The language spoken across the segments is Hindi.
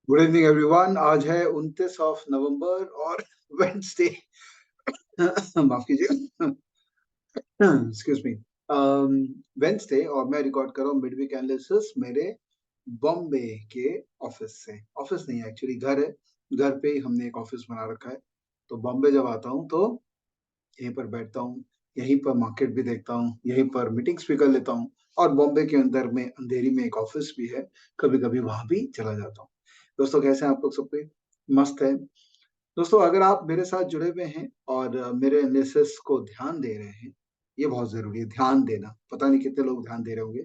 Good evening everyone. आज है 29 ऑफ नवंबर और वेंसडे। माफ कीजिए, एक्सक्यूज मी। वेंसडे और मैं रिकॉर्ड कर रहा हूँ मिड वीक एनालिसिस मेरे बॉम्बे के ऑफिस से। ऑफिस नहीं है, एक्चुअली घर है। घर पे ही हमने एक ऑफिस बना रखा है। तो बॉम्बे जब आता हूँ तो यहीं पर बैठता हूँ, यहीं पर मार्केट भी देखता हूँ, यहीं पर मीटिंग्स भी कर लेता हूँ। और बॉम्बे के अंदर में अंधेरी में एक ऑफिस भी है, कभी कभी वहां भी चला जाता हूँ। दोस्तों कैसे हैं आप लोग? सब कोई मस्त है? दोस्तों अगर आप मेरे साथ जुड़े हुए हैं और मेरे एनालिसिस को ध्यान दे रहे हैं, ये बहुत जरूरी है ध्यान देना। पता नहीं कितने लोग ध्यान दे रहे होंगे।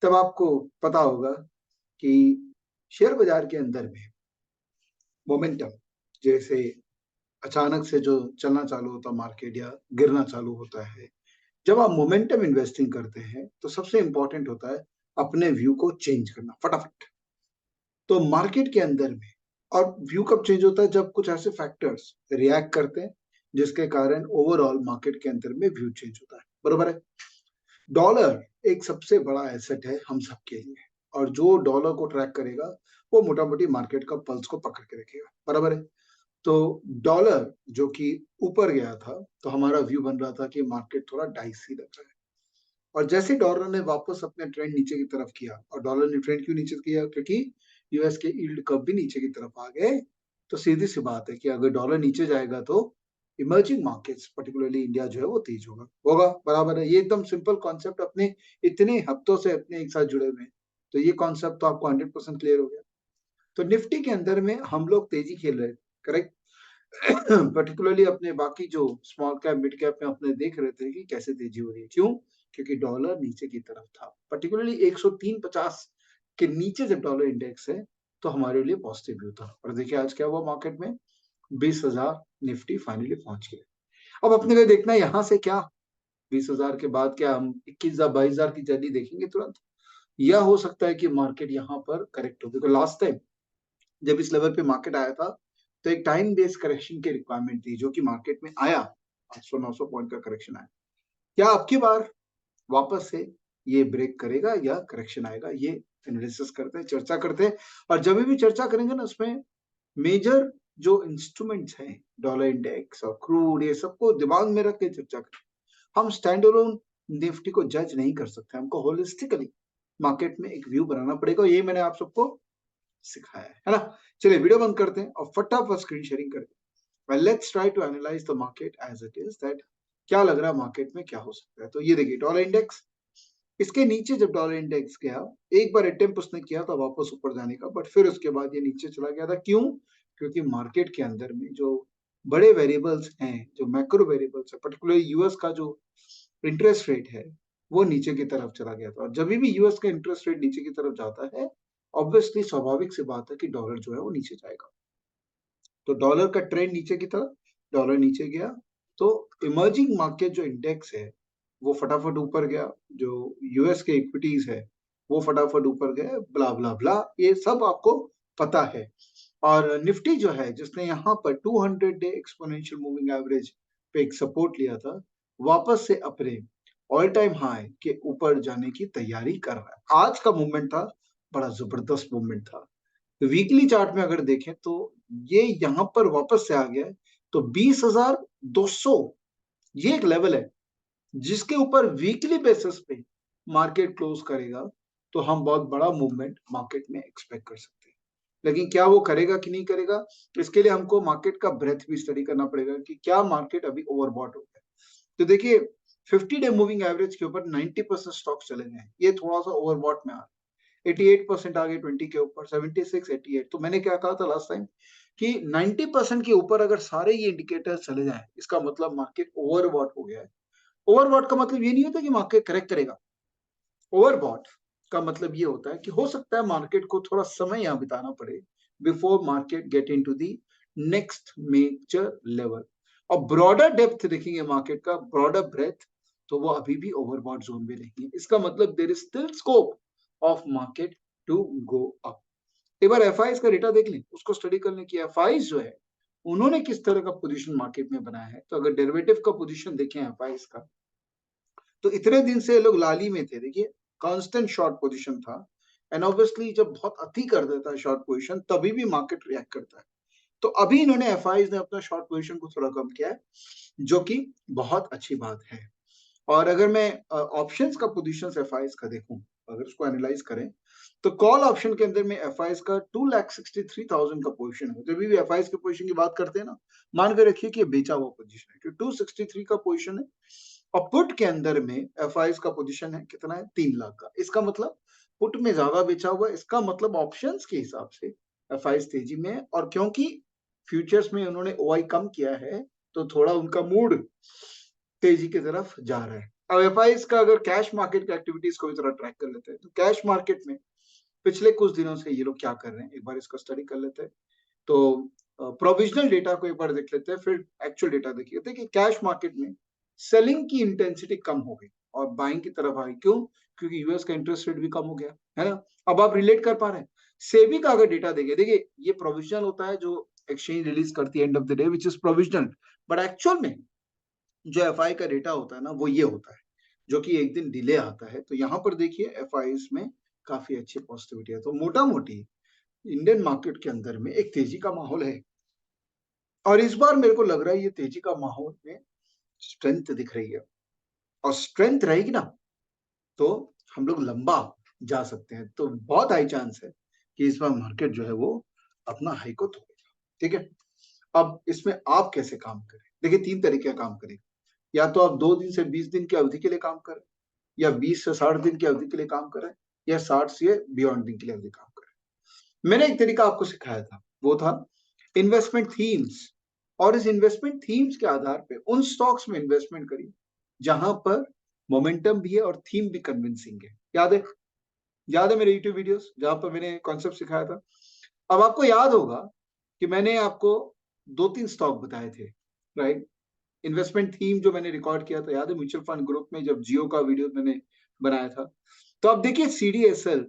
तब आपको पता होगा कि शेयर बाजार के अंदर में मोमेंटम, जैसे अचानक से जो चलना चालू होता है मार्केट या गिरना चालू होता है, जब आप मोमेंटम इन्वेस्टिंग करते हैं तो सबसे इंपॉर्टेंट होता है अपने व्यू को चेंज करना फटाफट। तो मार्केट के अंदर में और व्यू कब चेंज होता है? जब कुछ ऐसे फैक्टर्स रिएक्ट करते हैं जिसके कारण ओवरऑल मार्केट के अंदर में व्यू चेंज होता है। बरोबर है? डॉलर एक सबसे बड़ा एसेट है हम सबके लिए, और जो डॉलर को ट्रैक करेगा वो मोटा मोटी मार्केट का पल्स को पकड़ के रखेगा। बराबर है? तो डॉलर जो कि ऊपर गया था तो हमारा व्यू बन रहा था कि मार्केट थोड़ा डाइसी लग रहा है। और जैसे डॉलर ने वापस अपने ट्रेंड नीचे की तरफ किया, और डॉलर ने ट्रेंड क्यों नीचे किया? क्योंकि यूएस के यील्ड कर्व भी नीचे की तरफ आ गए। तो सीधी सी बात है कि अगर डॉलर नीचे जाएगा तो इमर्जिंग मार्केट्स पर्टिकुलरली इंडिया जो है वो तेज होगा होगा। बराबर है? ये एकदम सिंपल कॉन्सेप्ट, अपने इतने हफ्तों से अपने एक साथ जुड़े हुए हैं तो ये कॉन्सेप्ट तो आपको 100% क्लियर हो गया। तो निफ्टी के अंदर में हम लोग तेजी खेल रहे हैं, करेक्ट। पर्टिकुलरली अपने बाकी जो स्मॉल कैप मिड कैप में अपने देख रहे थे कि कैसे तेजी हो रही है। क्यों? क्योंकि डॉलर नीचे की तरफ था, पर्टिकुलरली 103.50 के नीचे जब डॉलर इंडेक्स है तो हमारे लिए पॉजिटिव व्यू था। और देखिए आज क्या हुआ मार्केट में, 20,000 निफ्टी फाइनली पहुंच गया। अब अपने को देखना है यहाँ से क्या, 20,000 के बाद क्या हम 21,000 22,000 की जर्नी देखेंगे तुरंत, या हो सकता है कि मार्केट यहाँ पर करेक्ट हो। बिकॉज लास्ट टाइम जब इस लेवल पे मार्केट आया था तो एक टाइम बेस्ड करेक्शन की रिक्वायरमेंट थी, जो कि मार्केट में आया। 800-900 पॉइंट का करेक्शन आया। क्या अब की बार वापस से ये ब्रेक करेगा या करेक्शन आएगा? ये एनालिसिस करते हैं, चर्चा करते हैं। और जब भी चर्चा करेंगे ना उसमें मेजर जो इंस्ट्रूमेंट्स हैं, डॉलर इंडेक्स और क्रूड, ये सबको दिमाग में रख के चर्चा करें। हम स्टैंड अलोन निफ्टी को जज नहीं कर सकते, हमको होलिस्टिकली मार्केट में एक व्यू बनाना पड़ेगा। ये मैंने आप सबको सिखाया है ना। चलिए वीडियो बंद करते हैं और फटाफट स्क्रीन शेयरिंग करते हैं। Let's try to analyse the market as it is, that क्या लग रहा है मार्केट में क्या हो सकता है। तो ये देखिए डॉलर इंडेक्स, इसके नीचे जब डॉलर इंडेक्स गया, एक बार अटेम्प्ट उसने किया था वापस ऊपर जाने का, बट फिर उसके बाद ये नीचे चला गया था। क्यों? क्योंकि मार्केट के अंदर में जो बड़े वेरिएबल्स हैं, जो मैक्रो वेरिएबल्स है, पर्टिकुलरली यूएस का जो इंटरेस्ट रेट है वो नीचे की तरफ चला गया था। और जब भी यूएस का इंटरेस्ट रेट नीचे की तरफ जाता है, ऑब्वियसली स्वाभाविक सी बात है कि डॉलर जो है वो नीचे जाएगा। तो डॉलर का ट्रेंड नीचे की तरफ, डॉलर नीचे गया तो इमर्जिंग मार्केट जो इंडेक्स है वो फटाफट ऊपर गया। जो यूएस के इक्विटीज है वो फटाफट ऊपर गए, ब्ला ब्ला ब्ला, ये सब आपको पता है। और निफ्टी जो है जिसने यहाँ पर 200 डे एक्सपोनेंशियल मूविंग एवरेज पे एक सपोर्ट लिया था, वापस से अपने ऑल टाइम हाई के ऊपर जाने की तैयारी कर रहा है। आज का मूवमेंट था, बड़ा जबरदस्त मूवमेंट था। वीकली चार्ट में अगर देखें तो ये यहां पर वापस से आ गया है। तो 20,200 ये एक लेवल है जिसके ऊपर वीकली बेसिस पे मार्केट क्लोज करेगा तो हम बहुत बड़ा मूवमेंट मार्केट में एक्सपेक्ट कर सकते हैं। लेकिन क्या वो करेगा कि नहीं करेगा, इसके लिए हमको मार्केट का ब्रेथ भी स्टडी करना पड़ेगा कि क्या मार्केट अभी ओवरबॉट हो गया। तो देखिए 50 डे मूविंग एवरेज के ऊपर 90% स्टॉक चले गए हैं, ये थोड़ा सा ओवरबॉट में आ रहा है। 88% आ गए 20 के ऊपर, 76 88। तो मैंने क्या कहा था लास्ट टाइम कि 90% के ऊपर अगर सारे ये इंडिकेटर्स चले जाएं, इसका मतलब मार्केट ओवरबॉट हो गया है। ओवरबॉट का मतलब ये नहीं होता कि मार्केट करेक्ट करेगा। ओवरबॉट का मतलब ये होता है कि हो सकता है मार्केट को थोड़ा समय यहां बिताना पड़े before market get into the next major level. और ब्रॉडर डेप्थ देखेंगे मार्केट का, ब्रॉडर ब्रेथ, तो वो अभी भी ओवरबॉट जोन में नहीं है। इसका मतलब there is still scope of market to go up. एक बार एफआईज का डेटा देख लें, उसको स्टडी करने की। एफआईज जो है उन्होंने किस तरह का पोजीशन मार्केट में बनाया है, तो अगर डेरिवेटिव का पोजीशन देखें एफआईज का, तो इतने दिन से लोग लाली में थे। देखिए कांस्टेंट शॉर्ट पोजीशन था, एंड ऑब्वियसली जब बहुत अति कर देता है शॉर्ट पोजीशन तभी भी मार्केट रिएक्ट करता है। तो अभी इन्होंने एफआईज ने अपना शॉर्ट पोजीशन को थोड़ा कम किया है, जो कि बहुत अच्छी बात है। और अगर मैं ऑप्शंस का पोजीशंस एफआईज का देखूं, अगर उसको एनालाइज करें, तो कॉल ऑप्शन के अंदर में एफआईज का 2,63,000 का पोजीशन है। जब भी एफआईज के पोजीशन की बात करते हैं ना, मान के रखिए कि ये बेचा हुआ पोजीशन है, कि 263 का पोजीशन है, और पुट के अंदर में एफआईज का पोजीशन है कितना है, 3 लाख का। इसका मतलब पुट में ज्यादा बेचा हुआ है, इसका मतलब ऑप्शंस के हिसाब से एफआईज तेजी में है। और क्योंकि फ्यूचर्स में उन्होंने ओआई कम किया है, तो थोड़ा उनका मूड तेजी की तरफ जा रहा है। अब एफआईज का अगर कैश मार्केट की एक्टिविटीज को भी थोड़ा ट्रैक कर लेते हैं, तो कैश मार्केट में पिछले कुछ दिनों से ये लोग क्या कर रहे हैं, एक बार इसको स्टडी कर लेते हैं। तो प्रोविजनल डेटा को एक बार देख लेते हैं, फिर एक्चुअल डेटा देख लेते हैं कि कैश मार्केट में सेलिंग की इंटेंसिटी कम हो गई और बाइंग की तरफ आ गई। क्यों? क्योंकि यूएस का इंटरेस्ट रेट भी कम हो गया है ना। अब आप रिलेट कर पा रहे हैं। सेबी का अगर डेटा देंगे, देखिए ये प्रोविजनल होता है जो एक्सचेंज रिलीज करती है end of the day, which is provisional, but actual में जो एफआई का डेटा होता है ना, वो ये होता है जो कि एक दिन डिले आता है। तो यहाँ पर देखिए एफआईज में काफी अच्छी पॉजिटिविटी है। तो मोटा मोटी इंडियन मार्केट के अंदर में एक तेजी का माहौल है, और इस बार मेरे को लग रहा है ये तेजी का माहौल में स्ट्रेंथ दिख रही है, और स्ट्रेंथ रहेगी ना तो हम लोग लंबा जा सकते हैं। तो बहुत हाई चांस है कि इस बार मार्केट जो है वो अपना हाई को तोड़ेगा। ठीक है, अब इसमें आप कैसे काम करें? देखिए 3 तरीके का काम करें। या तो आप 2 दिन से 20 दिन की अवधि के लिए काम करें, या 20 से 60 दिन की अवधि के लिए काम करें, या 60 से बियॉन्ड दिन के लिए अवधि काम करें। मैंने एक तरीका आपको सिखाया था, वो था इन्वेस्टमेंट थीम्स। और इस इन्वेस्टमेंट थीम्स के आधार पे उन स्टॉक्स में इन्वेस्टमेंट करिए जहां पर मोमेंटम भी है और थीम भी कन्विंसिंग है। याद है? याद है मेरे यूट्यूब वीडियोस जहां पर मैंने कॉन्सेप्ट सिखाया था? अब आपको याद होगा कि मैंने आपको 2-3 स्टॉक बताए थे, राइट? इन्वेस्टमेंट थीम जो मैंने रिकॉर्ड किया था, याद है म्यूचुअल फंड ग्रुप में जब जियो का वीडियो मैंने बनाया था? तो अब देखिए सीडीएसएल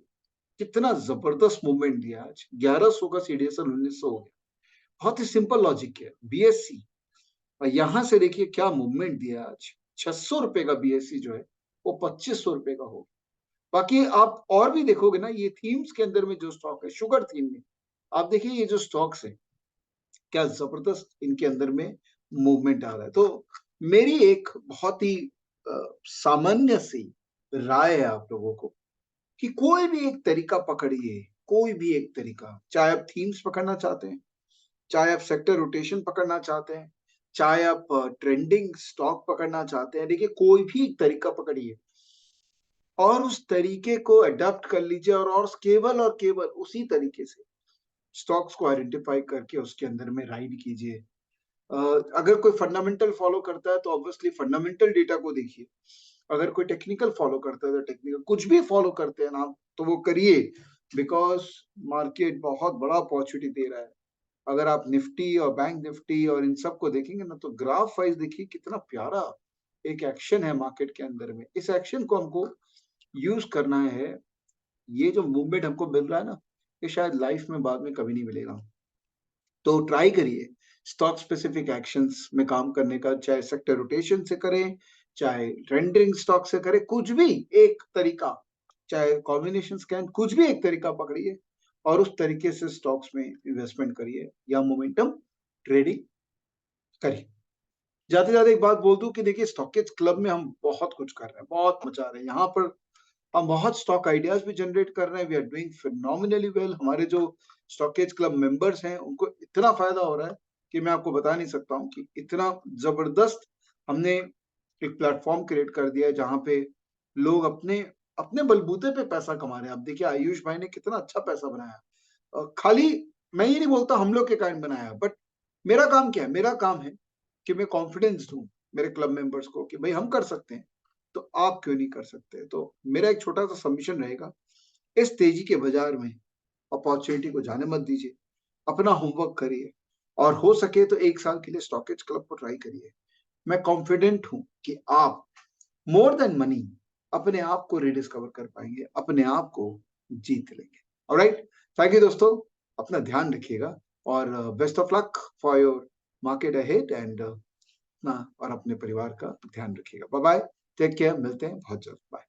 कितना जबरदस्त मूवमेंट दिया आज। 1100 का सीडीएसएल 1900 हो गया। बहुत ही सिंपल लॉजिक है। बीएससी, और यहां से देखिए क्या मूवमेंट दिया आज। 600 रुपए का बीएससी जो है वो 2500 रुपए का हो। बाकी आप और भी देखोगे ना, ये थीम्स के अंदर में जो स्टॉक है, शुगर थीम में आप देखिए ये जो स्टॉक्स है क्या जबरदस्त इनके अंदर में मूवमेंट आ रहा है। तो मेरी एक बहुत ही सामान्य सी राय है आप लोगों को कि कोई भी एक तरीका पकड़िए, कोई भी एक तरीका, चाहे आप थीम्स पकड़ना चाहते हैं, चाहे आप सेक्टर रोटेशन पकड़ना चाहते हैं, चाहे आप ट्रेंडिंग स्टॉक पकड़ना चाहते हैं, देखिए कोई भी एक तरीका पकड़िए और उस तरीके को अडॉप्ट कर लीजिए, और केवल उसी तरीके से स्टॉक्स को आइडेंटिफाई करके उसके अंदर में राइड कीजिए। अगर कोई फंडामेंटल फॉलो करता है तो ऑब्वियसली फंडामेंटल डेटा को देखिए। अगर कोई टेक्निकल फॉलो करता है तो टेक्निकल, कुछ भी फॉलो करते हैं ना तो वो करिए, बिकॉज मार्केट बहुत बड़ा अपॉर्चुनिटी दे रहा है। अगर आप निफ्टी और बैंक निफ्टी और इन सब को देखेंगे ना, तो ग्राफ वाइज देखिए कितना प्यारा एक एक्शन है मार्केट के अंदर में। इस एक्शन को हमको यूज करना है। ये जो मूवमेंट हमको मिल रहा है ना, ये शायद लाइफ में बाद में कभी नहीं मिलेगा। तो ट्राई करिए स्टॉक स्पेसिफिक एक्शंस में काम करने का, चाहे सेक्टर रोटेशन से करें, चाहे ट्रेंडिंग स्टॉक से करें, कुछ भी एक तरीका, चाहे कॉम्बिनेशन स्कैन, कुछ भी एक तरीका पकड़िए और उस तरीके से स्टॉक्स में इन्वेस्टमेंट करिए या मोमेंटम ट्रेडिंग करिए। जाते जाते एक बात बोल दूं कि देखिए स्टॉकेज क्लब में हम बहुत कुछ कर रहे हैं, बहुत मचा रहे हैं। यहाँ पर हम बहुत स्टॉक आइडियाज भी जनरेट कर रहे हैं। We are doing phenomenally well. हमारे जो स्टॉकेज क्लब मेंबर्स हैं उनको इतना फायदा हो रहा है कि मैं आपको बता नहीं सकता हूँ कि इतना जबरदस्त हमने एक प्लेटफॉर्म क्रिएट कर दिया है जहाँ पे लोग अपने अपने बलबूते पे पैसा कमा रहे हैं। अब देखिए आयुष भाई ने कितना अच्छा पैसा बनाया। खाली मैं ये नहीं बोलता हम लोग के कारण बनाया, बट मेरा काम क्या है? मेरा काम है कि मैं कॉन्फिडेंस दूं मेरे क्लब मेंबर्स को कि भाई हम कर सकते हैं, तो आप क्यों नहीं कर सकते? तो मेरा एक छोटा सा सबमिशन रहेगा, इस तेजी के बाजार में अपॉर्चुनिटी को जाने मत दीजिए, अपना होमवर्क करिए, और हो सके तो 1 साल के लिए स्टॉकेज क्लब को ट्राई करिए। मैं कॉन्फिडेंट हूं कि आप मोर देन मनी अपने आप को रिडिस्कवर कर पाएंगे, अपने आप को जीत लेंगे। ऑलराइट, थैंक यू दोस्तों, अपना ध्यान रखिएगा और best of luck for your market ahead and अपना और अपने परिवार का ध्यान रखिएगा। बाय बाय, टेक केयर, मिलते हैं बहुत जल्द, बाय।